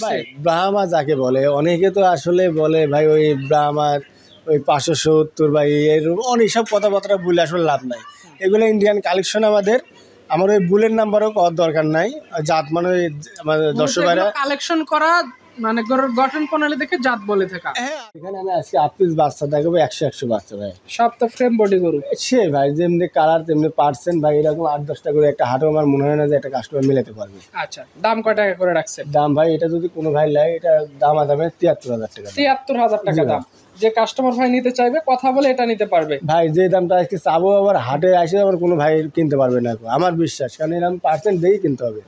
আসছে? ব্রাহ্মা যাকে বলে অনেকে তো আসলে বলে ভাই ওই ব্রাহ্মার ওই 570 বা এরকম অনেক সব কথাবার্তা বলে আসলে লাভ নাই। এগুলো ইন্ডিয়ান কালেকশন আমার ওই বুলের নাম্বারও করার দরকার নাই। জাত মানে ওই আমাদের দর্শক ভাইরা কালেকশন করা মানে গরুর গঠন প্রণালী দেখে জাত বলে থাকা। হ্যাঁ, এখানে আমি আজকে 8 পিস বাচ্চা দেখাবো, 100 বাচ্চা ভাই। সব তো ফ্রেম বডি গরু। সে ভাই যেমনি কালার তেমনি পার্সেন্ট ভাই, এরকম 8-10টা করে একটা হাটও আমার মনে হয় না যে একটা কাস্টমার মিলাতে পারবে। আচ্ছা, দাম কয় টাকা করে রাখছেন? দাম ভাই এটা যদি কোনো ভাই লাই, এটা দাম আদামে 73,000 টাকা। 73,000 টাকা দাম। যে কাস্টমার ভাই নিতে চাইবে কথা বলে এটা নিতে পারবে ভাই। যে দামটা আজকে চাবো আবার হাটে আসে আবার কোনো ভাই কিনতে পারবে না, আমার বিশ্বাস, কারণ এরকম পার্সেন্ট দিয়েই কিনতে হবে।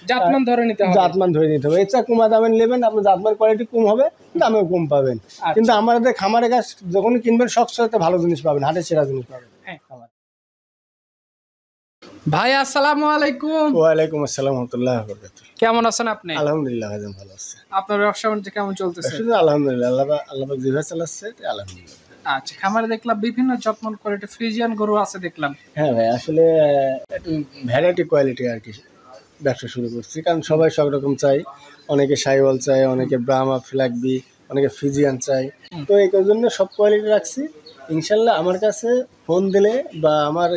জাতমান ধরে নিতে হবে, জাতমান ধরে নিতে হবে। এছাড়া কমা দামে নেবেন, আপনার জাতমান কোয়ালিটি কম হবে, দামেও কম পাবেন। কিন্তু আমাদের খামারের কাছ যখন কিনবেন সবসময় ভালো জিনিস পাবেন, হাটের সেরা জিনিস পাবেন। ভাই আসসালামু আলাইকুম। ওয়ালাইকুম আসসালাম রাহমাতুল্লাহি ওয়া বারাকাতুহু। কেমন আছেন আপনি? আলহামদুলিল্লাহ ভাইজান ভালো আছে। আপনার ব্যবসা বাণিজ্য কেমন চলতেছে? আলহামদুলিল্লাহ, আল্লাহ পাক যেভাবে চালাচ্ছে আলহামদুলিল্লাহ। আচ্ছা, খামারে দেখলাম বিভিন্ন যত্ন কোয়ালিটি ফ্রিজিয়ান গরু আছে দেখলাম। হ্যাঁ ভাই, আসলে একটু ভ্যারাইটি কোয়ালিটি আর কি ব্যবসা শুরু করছি, কারণ সবাই সব রকম চাই। অনেকে সাইওয়াল চাই, অনেকে ব্রাহ্মা ফ্ল্যাগবি, অনেকে ফিজিয়ান চাই। তো এই জন্য সব কোয়ালিটি রাখছি। ইনশাল্লাহ আমার কাছে ফোন দিলে বা আমার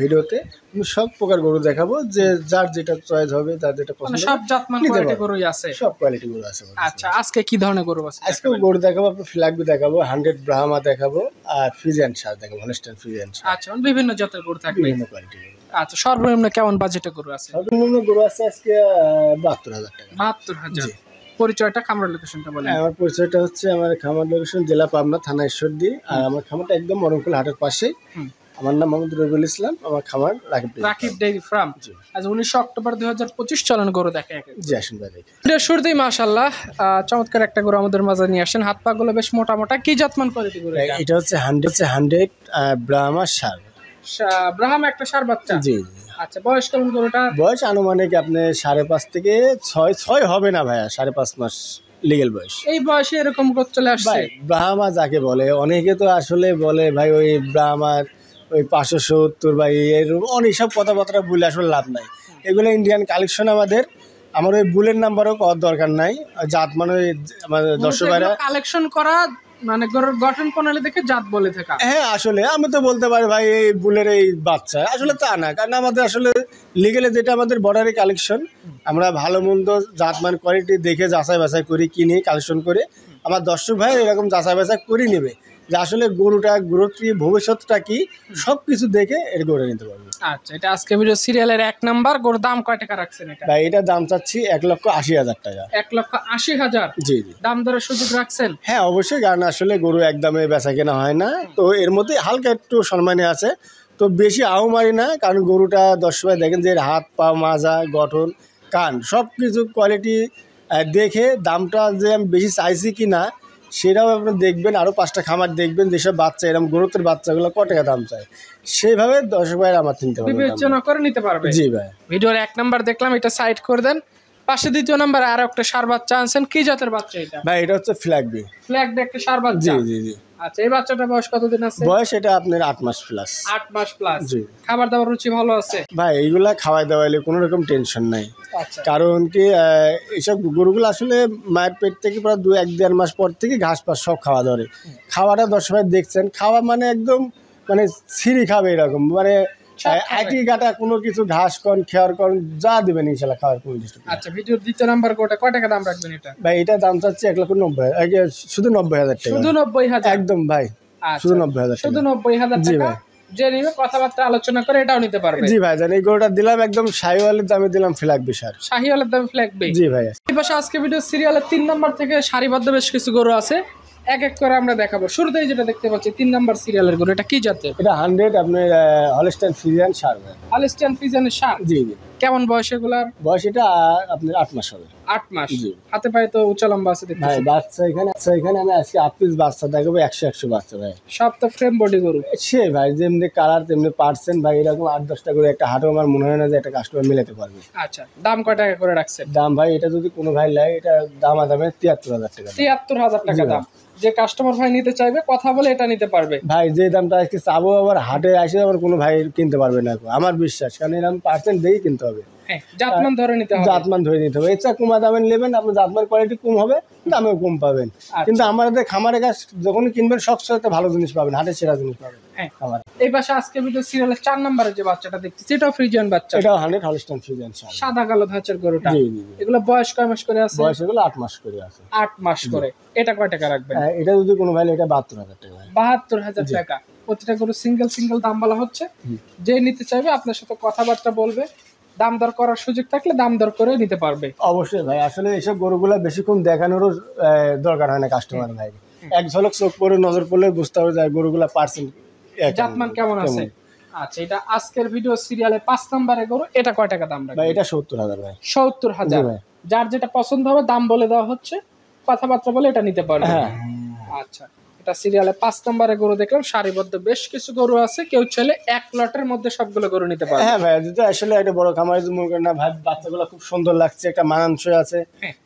ভিডিওতে আমি সব প্রকার গরু দেখাবো, যে যার যেটা চয়েস হবে, যার যেটা পছন্দ সব জাতমান কোয়ালিটি গরুই আছে, সব কোয়ালিটি গরু আছে। আচ্ছা, আজকে কি ধরনের গরু আছে? আজকে গরু দেখাবো, আপনার ফ্ল্যাগবি দেখাবো, 100 ব্রাহ্মা দেখাবো, আর ফিজিয়ান সার দেখাবো, হলস্টাইন ফিজিয়ান সার। আচ্ছা, বিভিন্ন জাতের গরু থাকবে, বিভিন্ন কোয়ালিটি গরু। আচ্ছা, সর্বনিম্ন কেমন বাজেটে গরু আছে? সর্বনিম্ন গরু আছে আজকে 72,000 টাকা। 72,000। পরিচয়টা, খামার লোকেশনটা বলেন। আমার পরিচয়টা হচ্ছে, আমার খামার লোকেশন জেলা পাবনা, থানা ঈশ্বরদী। আর আমার খামারটা একদম মরমকুল হাটের পাশে। আমার নাম মোহাম্মদ রবিউল ইসলাম, আমার খামার রাকিব ডেইরি ফার্ম। আজ 19 অক্টোবর 2025। চলেন গরু দেখে। জি আসুন ভাই দেখে। এটা শুরুতেই মাশাআল্লাহ চমৎকার একটা গরু আমাদের মাঝে নিয়ে আসেন। হাত পা গুলো বেশ মোটা মোটা। কি জাতমান কোয়ালিটি গরু এটা? এটা হচ্ছে 100 ব্রাহ্মা সার। ব্রাহ্মা একটা সার বাচ্চা। জি। আচ্ছা, বয়স কেমন গরুটা? বয়স আনুমানিক আপনি 5.5 থেকে 6 হবে না ভাইয়া, 5.5 মাস লিগেল বয়স। এই বয়সে এরকম গরু চলে আসছে? ব্রাহ্মা যাকে বলে অনেকে তো আসলে বলে ভাই ওই ব্রাহ্মার ওই 570 বা এরকম অনেক সব কথাবার্তা বলে আসলে লাভ নাই। এগুলো ইন্ডিয়ান কালেকশন আমার ওই বুলের নাম্বারও করার দরকার নাই। জাত মানে ওই আমাদের দর্শক ভাইরা কালেকশন করা মানে গরুর গঠন প্রণালী দেখে জাত বলে থাকা। হ্যাঁ, আসলে আমি তো বলতে পারি ভাই এই বুলের এই বাচ্চা, আসলে তা না, কারণ আমাদের আসলে লিগেলে যেটা আমাদের বর্ডারি কালেকশন, আমরা ভালো মন্দ জাতমান কোয়ালিটি দেখে যাচাই বাছাই করি, কিনি, কালেকশন করে আমার দর্শক ভাই এরকম যাচাই বাছাই করে নেবে যে আসলে গরুটা কি ভবিষ্যৎটা কি সবকিছু দেখে এর গরু নিতে পারবে। আচ্ছা, এটা আজকে ভিডিও সিরিয়ালের 1 নাম্বার গরুর দাম কয় টাকা রাখছেন এটা? ভাই এটা দাম চাচ্ছি 1,80,000 টাকা। 1,80,000? জি জি। দাম দরের সুযোগ রাখছেন? হ্যাঁ অবশ্যই, কারণ আসলে গরু একদমে বেচা কেনা হয় না, তো এর মধ্যে হালকা একটু সম্মানে আছে, তো বেশি আহমারি না, কারণ গরুটা দর্শক ভাই দেখেন যে হাত পা মাজা গঠন কান সব কিছু কোয়ালিটি দেখে দামটা যে আমি বেশি চাইছি কি না সেটাও আপনি দেখবেন। আরও 5টা খামার দেখবেন যেসব বাচ্চা এরকম গরুতের বাচ্চাগুলো কত টাকা দাম চায়, সেভাবে দর্শক ভাইয়ের আমার চিনতে পারবে, বিবেচনা করে নিতে পারবে। জি ভাই। ভিডিওর 1 নাম্বার দেখলাম, এটা সাইড করে দেন। পাশে 2 নাম্বার আর একটা সার বাচ্চা আনছেন। কি জাতের বাচ্চা এটা? ভাই এটা হচ্ছে ফ্ল্যাগবি। ফ্ল্যাগবি একটা সার বাচ্চা? জি জি জি। আচ্ছা, এই বাচ্চাটার বয়স কতদিন আছে? বয়স এটা আপনার 8 মাস প্লাস। 8 মাস প্লাস। জি। খাবার দাবার রুচি ভালো আছে? ভাই এইগুলা খাওয়াই দাওয়াইলে কোনো রকম টেনশন নাই। আচ্ছা, কারণ কি এইসব গরুগুলো আসলে মায়ের পেট থেকে প্রায় 1-1.5 মাস পর থেকে ঘাস পাস সব খাওয়া ধরে। খাওয়াটা দর্শক ভাই দেখছেন, খাওয়া মানে একদম মানে ছিঁড়ি খাবে এরকম, মানে একই গাটা কোনো কিছু ঘাস কন খেয়ার কন যা দিবেন ইনশাল্লাহ খাওয়ার কোনো কিছু। আচ্ছা, ভিডিওর 2 নাম্বার কোটা কয় টাকা দাম রাখবেন এটা? ভাই এটা দাম চাচ্ছি 1,90,000, শুধু 90,000 টাকা। শুধু 90,000? একদম ভাই, শুধু 90,000 শুধু 90,000 জি টাকা। ভাই। যে নিবে কথাবার্তা আলোচনা করে এটাও নিতে পারবে। জি ভাই, জানি এই গরুটা দিলাম একদম শাহিওয়ালের দামে দিলাম, ফ্ল্যাগবি সার। শাহিওয়ালের দামে ফ্ল্যাগবি? জি ভাই। এই পাশে আজকে ভিডিও সিরিয়ালের 3 নাম্বার থেকে সারিবদ্ধ বেশ কিছু গরু আছে, এক এক করে আমরা দেখাবো। শুরুতেই যেটা দেখতে পাচ্ছি 3 নাম্বার সিরিয়ালের গরু, এটা কি জাতের? এটা 100 আপনার হলস্টাইন ফ্রিজিয়ান সার। হলস্টাইন ফ্রিজিয়ানের সার? জি জি। কেমন বয়স এগুলার? বয়স এটা আপনার 8 মাস হবে। 8 মাস? জি। হাতে পায়ে তো উঁচা লম্বা আছে দেখতে। ভাই বাচ্চা এখানে আমি আজকে 8 পিস বাচ্চা দেখাবো, 100 বাচ্চা ভাই। সব তো ফ্রেম বডি গরু। সে ভাই যেমনি কালার তেমনি পার্সেন্ট ভাই, এরকম 8-10টা করে একটা হাটও আমার মনে হয় না যে একটা কাস্টমার মিলাতে পারবে। আচ্ছা, দাম কয় টাকা করে রাখছেন? দাম ভাই এটা যদি কোনো ভাই লাই, এটা দাম আদামে 73,000 টাকা। 73,000 টাকা দাম। যে কাস্টমার ভাই নিতে চাইবে কথা বলে এটা নিতে পারবে। ভাই যে দামটা আজকে চাবো আবার হাটে আসে আবার কোনো ভাই কিনতে পারবে না, আমার বিশ্বাস, কারণ এরকম পার্সেন্ট দিয়েই কিনতে হবে। হ্যাঁ, জাতমান ধরে নিতে হবে। জাতমান ধরে নিতে হবে। এছাড়া কমা দামে নেবেন, আপনার জাতমান কোয়ালিটি কম হবে, দামেও কম পাবেন। কিন্তু আমাদের খামারের কাছ যখনই কিনবেন সবসময় ভালো জিনিস পাবেন, হাটের সেরা জিনিস পাবেন। হ্যাঁ, খামারে এই পাশে আজকে ভিডিও সিরিয়ালের 4 নম্বরে যে বাচ্চাটা দেখতেছি এটাও ফ্রিজিয়ান বাচ্চা, এটাও 100 হলস্টাইন ফ্রিজিয়ান সার, সাদা কালো ধাঁচের গরুটা। জি জি। এগুলো বয়স কয় মাস করে আছে? বয়স এগুলো 8 মাস করে আছে। 8 মাস করে। এটা কয় টাকা রাখবেন? এটা যদি কোনো ভাই, এটা 72,000 টাকা। 72,000 টাকা। প্রতিটা গরু সিঙ্গেল দাম বলা হচ্ছে। যে নিতে চাইবে আপনার সাথে কথাবার্তা বলবে, দাম দর করার সুযোগ থাকলে দাম দর করে নিতে পারবে। অবশ্যই ভাই, আসলে এইসব গরুগুলা বেশিক্ষণ দেখানোরও দরকার হয় না কাস্টমার ভাই। এক ঝলক চোখ পড়ে নজর পড়লে বুঝতে হবে যে গরুগুলা পার্সেন্ট জাতমান কেমন আছে। আচ্ছা, এটা আজকের ভিডিও সিরিয়ালে 5 নম্বরে গরু। এটা কয় টাকা দাম রাখবেন? ভাই এটা 70,000 ভাই। 70,000। যার যেটা পছন্দ হবে দাম বলে দেওয়া হচ্ছে, কথাবার্তা বলে এটা নিতে পারবে। হ্যাঁ, আচ্ছা, এটা সিরিয়ালে 5 নম্বরে গরু দেখলাম। সারিবদ্ধ বেশ কিছু গরু আছে, কেউ চাইলে এক লটের মধ্যে সবগুলো গরু নিতে পারবে। হ্যাঁ ভাই, যদি আসলে একটা বড় খামারে যদি মনে করেন না ভাই, বাচ্চাগুলো খুব সুন্দর লাগছে, একটা মানানসই আছে।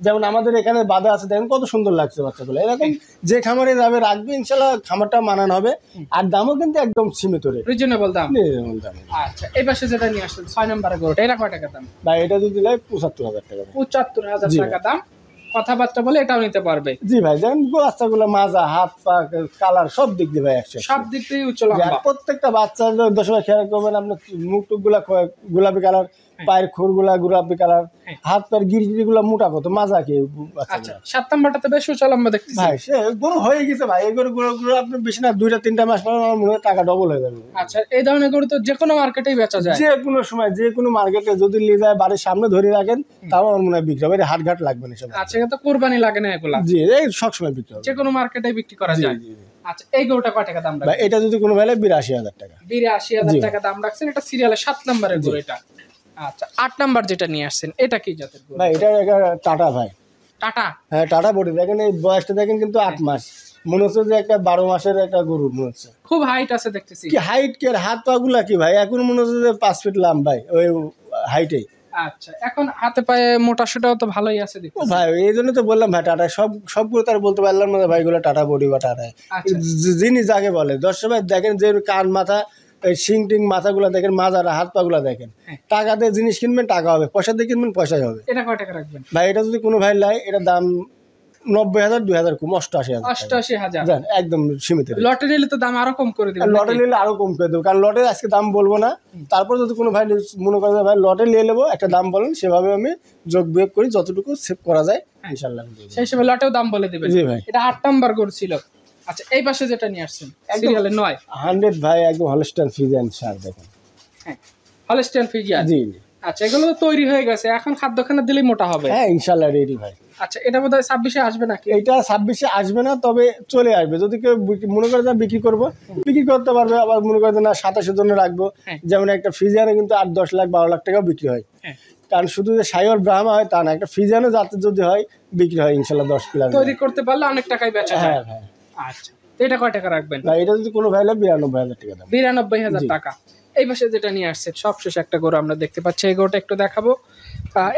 যেমন আমাদের এখানে বাঁধা আছে, দেখেন কত সুন্দর লাগছে বাচ্চাগুলো। এরকম যে খামারে যাবে রাখবে, ইনশাল্লাহ খামারটা মানান হবে। আর দামও কিন্তু একদম সীমিত রেট, রিজনেবল দাম। রিজনেবল দাম। আচ্ছা, এই পাশে যেটা নিয়ে আসছেন 6 নম্বরে গরুটা, এটা কয় টাকা দাম? ভাই এটা যদি লাগে 75,000 টাকা। 75,000 টাকা দাম। কথাবার্তা বলে এটাও নিতে পারবে। জি ভাই, যেমন বাচ্চাগুলো মাজা, হাত পা, কালার সব দিক দিয়ে ভাই 100। সব দিক দিয়ে উচ্চ লম্বা। প্রত্যেকটা বাচ্চার 10 বার খেয়াল করবেন, আপনার মুখ টুক গুলা গোলাপি কালার, পায়ের খুর গুলা গোলাপি কালার, হাত পায়ের গিরি গুলা মোটা কত, মাজা কি। আচ্ছা, 7 নম্বরটাতে বেশ উচ্চ লম্বা দেখতেছি ভাই। সে গরু হয়ে গেছে ভাই, এই গরুগুলো আপনি বেশি না 2-3টা মাস পর আমার মনে হয় টাকা ডবল হয়ে যাবে। আচ্ছা, এই ধরনের গরু তো যে কোনো মার্কেটেই বেচা যায়, যে কোনো সময় যে কোনো মার্কেটে যদি নিয়ে যায়, বাড়ির সামনে ধরে রাখেন, তাও আমার মনে হয় বিক্রি হবে। হাটঘাট লাগবে না সব। আচ্ছা, এটা তো কুরবানি লাগে না এগুলা। জি, এই সবসময় বিক্রি হবে, যে কোনো মার্কেটে বিক্রি করা যায়। আচ্ছা, এই গরুটা কয় টাকা দাম রাখবেন? ভাই এটা যদি কোনো ভাই 82,000 টাকা। 82,000 টাকা দাম রাখছেন। এটা সিরিয়ালে 7 নম্বরের গরু এটা। আচ্ছা, 8 নাম্বার যেটা নিয়ে আসছেন এটা কি জাতের গরু? ভাই এটা একটা টাটা ভাই। টাটা? হ্যাঁ, টাটা বডি। দেখেন এই বয়সটা দেখেন, কিন্তু 8 মাস, মনে হচ্ছে যে একটা 12 মাসের একটা গরু মনে হচ্ছে। খুব হাইট আছে দেখতেছি। কি হাইট, কে হাত পা গুলা কি ভাই, এখন মনে হচ্ছে যে 5 ফিট লাম ভাই, ওই হাইটে। আচ্ছা, এখন হাতে পায়ে মোটা সোটাও তো ভালোই আছে ও দেখতেছি। ভাই, এই জন্য তো বললাম ভাই, টাটা সবগুলো তার বলতে পারলাম না ভাই, গুলো টাটা বডি বা টাটা। আচ্ছা, জিনিস যাকে বলে, দর্শক ভাই দেখেন যে কান মাথা, শিং টিং মাথাগুলো দেখেন, মাজারা হাত পা গুলা দেখেন। টাকা দিয়ে জিনিস কিনবেন টাকা হবে, পয়সা দিয়ে কিনবেন পয়সাই হবে। এটা কয় টাকা রাখবেন? ভাই এটা যদি কোনো ভাই লাই, এটা দাম 90,000, 2,000 কম, 88,000। 88,000 একদম সীমিত। লটে নিলে তো দাম আরো কম করে দিবেন। লটে নিলে আরো কম করে দেবো, কারণ লটে আজকে দাম বলবো না। তারপর যদি কোনো ভাই মনে করেন ভাই লটে নিয়ে নেবো, একটা দাম বলেন, সেভাবে আমি যোগ বিয়োগ করি, যতটুকু সেভ করা যায় ইনশাল্লাহ সেই হিসেবে লটেও দাম বলে দিবেন। জি ভাই। এটা 8 নাম্বার গরু ছিল। আচ্ছা, এই পাশে যেটা নিয়ে আসছেন সিরিয়ালে 9। 100 ভাই, একদম হলস্টাইন ফ্রিজিয়ান সার দেখেন। হ্যাঁ, হলস্টাইন ফ্রিজিয়ান। জি। আচ্ছা, এগুলো তো তৈরি হয়ে গেছে, এখন খাদ্যখানা দিলেই মোটা হবে। হ্যাঁ ইনশাল্লাহ রেডি ভাই। আচ্ছা, এটা বোধহয় 26-এ আসবে নাকি? এটা 26-এ আসবে না, তবে চলে আসবে। যদি কেউ মনে করে যে বিক্রি করবো, বিক্রি করতে পারবে। আবার মনে করে যে না 27-এর জন্য রাখবো, যেমন একটা ফ্রিজিয়ানে কিন্তু 8-10 লাখ 12 লাখ টাকাও বিক্রি হয়। কারণ শুধু যে সাইওয়াল ব্রাহ্মা হয় তা না, একটা ফ্রিজিয়ানও জাতের যদি হয় বিক্রি হয় ইনশাল্লাহ 10 প্লাস। তৈরি করতে পারলে অনেক টাকায় বেচা যায়। হ্যাঁ ভাই। আচ্ছা, এটা কয় টাকা রাখবেন? ভাই এটা যদি কোনো ভাই 92,000 টাকা দাম। 92,000 টাকা। এই পাশে যেটা নিয়ে আসছে সবশেষ একটা গরু আমরা দেখতে পাচ্ছি, এই গরুটা একটু দেখাবো।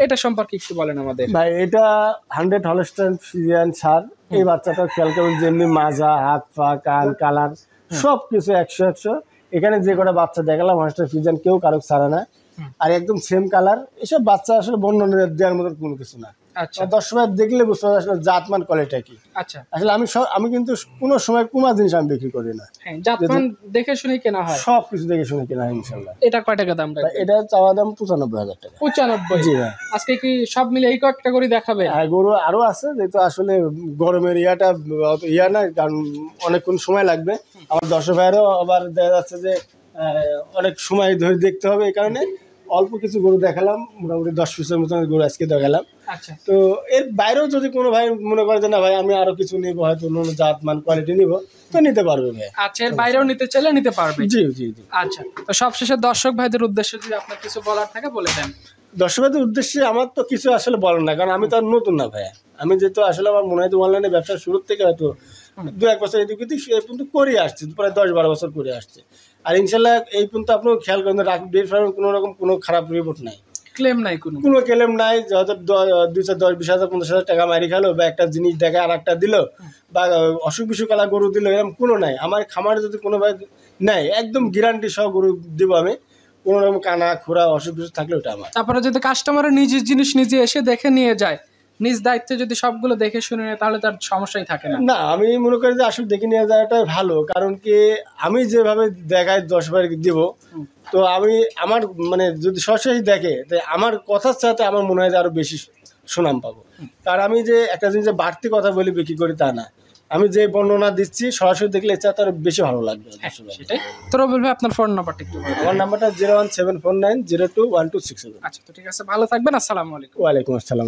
এটা সম্পর্কে একটু বলেন আমাদের। ভাই এটা 100 হলস্টাইন ফ্রিজিয়ান সার। এই বাচ্চাটা খেয়াল করবেন, যেমনি মাজা, হাত পা, কান, কালার সবকিছু 100। এখানে যে কটা বাচ্চা দেখালাম হলস্টাইন ফ্রিজিয়ান, কেউ কারো ছাড়া না, আর একদম সেম কালার। এসব বাচ্চা আসলে বর্ণনা দেওয়ার মতো কোনো কিছু না। আচ্ছা, দর্শক দেখলে বুঝতে পারবে আসলে জাতমান কোয়ালিটি কি। আচ্ছা, আসলে আমি কিন্তু কোনো সময় কুমা জিনিস আমি বিক্রি করি না। হ্যাঁ, জাতমান দেখে শুনে কেনা হয়, সব কিছু দেখে শুনে কেনা হয় ইনশাল্লাহ। এটা কয় টাকা দাম রাখবেন? এটা চাওয়া দাম 95,000 টাকা। 95? জি ভাই। আজকে কি সব মিলে এই কয়েকটা করে দেখাবে? হ্যাঁ, গরু আরো আছে, যেহেতু আসলে গরমের ইয়াটা অত ইয়া না, কারণ অনেকক্ষণ সময় লাগবে। আমার দর্শক ভাইয়েরও আবার দেখা যাচ্ছে যে অনেক সময় ধরে দেখতে হবে, এই কারণে অল্প কিছু গরু দেখালাম, মোটামুটি 10 পিসের মতন গরু আজকে দেখালাম। আচ্ছা, তো এর বাইরেও যদি কোনো ভাই মনে করে যে না ভাই আমি আরো কিছু নিবো, হয়তো অন্য জাতমান কোয়ালিটি নিবো, তো নিতে পারবে ভাই। আচ্ছা, এর বাইরেও নিতে চাইলে নিতে পারবে। জি জি জি। আচ্ছা, তো সবশেষে দর্শক ভাইদের উদ্দেশ্যে যদি আপনার কিছু বলার থাকে বলে দেন। দর্শক ভাইদের উদ্দেশ্যে আমার তো কিছু আসলে বলার না, কারণ আমি তো আর নতুন না ভাইয়া। আমি যেহেতু আসলে আমার মনে হয় অনলাইনে ব্যবসার শুরুর থেকে হয়তো 2-1 বছর এদিক ওদিক এই পর্যন্ত করে আসছি, প্রায় 10-12 বছর করে আসছে। আর ইনশাল্লাহ এই পর্যন্ত আপনার খেয়াল করেন ডেয়ারি ফার্মের কোনো রকম কোনো খারাপ রিপোর্ট নাই, ক্লেম নাই, কোনো ক্লেম নাই। হয়তো 2-10, 20,000, 50,000 টাকা মারি খেলো, বা একটা জিনিস দেখে আর একটা দিল, বা অসুখ বিসুখ কালা গরু দিল, এরকম কোনো নাই। আমার খামারে যদি কোনো ভাই নেয়, একদম গ্যারান্টি সহ গরু দিব আমি, কোনো রকম কানা খোরা অসুখ বিসুখ থাকলে ওটা আমার। তারপরে যদি কাস্টমারের নিজের জিনিস নিজে এসে দেখে নিয়ে যায়, নিজ দায়িত্বে যদি সবগুলো দেখে শুনে নেয়, তাহলে তার সমস্যাই থাকে না। না, আমি মনে করি যে আসলে দেখে নিয়ে যাওয়াটাই ভালো, কারণ কি আমি যেভাবে দেখায় 10 বার দিব, তো আমি আমার মানে যদি সরাসরি দেখে তো আমার কথার সাথে আমার মনে হয় যে আরো বেশি সুনাম পাবো। কারণ আমি যে একটা জিনিস যে বাড়তি কথা বলে বিক্রি করি তা না, আমি যে বর্ণনা দিচ্ছি সরাসরি দেখলে এর চাইতে আরো বেশি ভালো লাগবে। সেটাই তো। রবিউল ভাই, আপনার ফোন নাম্বারটা একটু বলুন। আমার নাম্বারটা 01749021267। আচ্ছা, তো ঠিক আছে, ভালো থাকবেন। আসসালামু আলাইকুম। ওয়ালাইকুম আসসালাম।